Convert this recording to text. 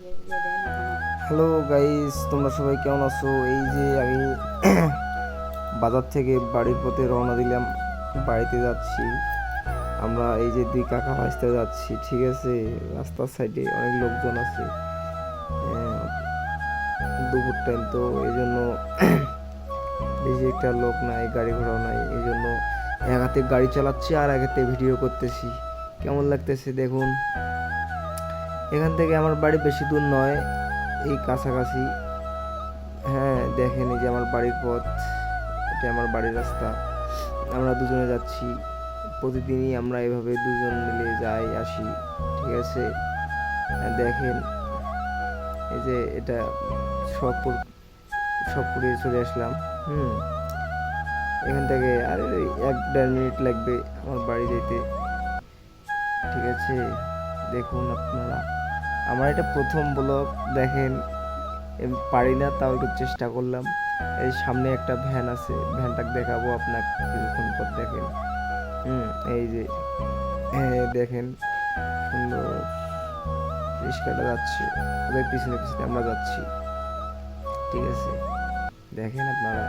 Hello guys, তোমরা সবাই কেমন আছো? এই যে আমি বাজার থেকে বাড়ির পথে রওনা দিলাম, বাড়িতে যাচ্ছি। আমরা এই যে দুই কাকা ভাসতে যাচ্ছি, ঠিক আছে। রাস্তার সাইডে অনেক লোকজন আছে। দুপুর টাইম তো এই জন্য বেশি একটা লোক নাই, গাড়ি ঘোড়াও নাই, এই জন্য এক হাতে গাড়ি চালাচ্ছি আর এক হাতে ভিডিও করতেছি। কেমন লাগতেছে দেখুন। এখান থেকে আমার বাড়ি বেশি দূর নয়, এই কাছাকাছি। হ্যাঁ, দেখেন এই যে আমার বাড়ির পথ, এটা আমার বাড়ির রাস্তা। আমরা দুজনে যাচ্ছি, প্রতিদিনই আমরা এভাবে দুজন মিলে যাই আসি, ঠিক আছে। দেখেন এই যে এটা সবপুর, সবপুরে চলে আসলাম। হুম, এখান থেকে আর 1-1.5 মিনিট লাগবে আমার বাড়ি যেতে, ঠিক আছে। দেখুন আপনারা, আমার এটা প্রথম ব্লগ। দেখেন পারি না, তাও একটু চেষ্টা করলাম। এই সামনে একটা ভ্যান আছে, ভ্যানটাকে দেখাবো আপনাকে কিছুক্ষণ পর। দেখেন, এই যে, হ্যাঁ দেখেন, সুন্দর রিক্সাটা যাচ্ছে, ওদের পিছনে পিছনে আমরা যাচ্ছি, ঠিক আছে। দেখেন আপনারা।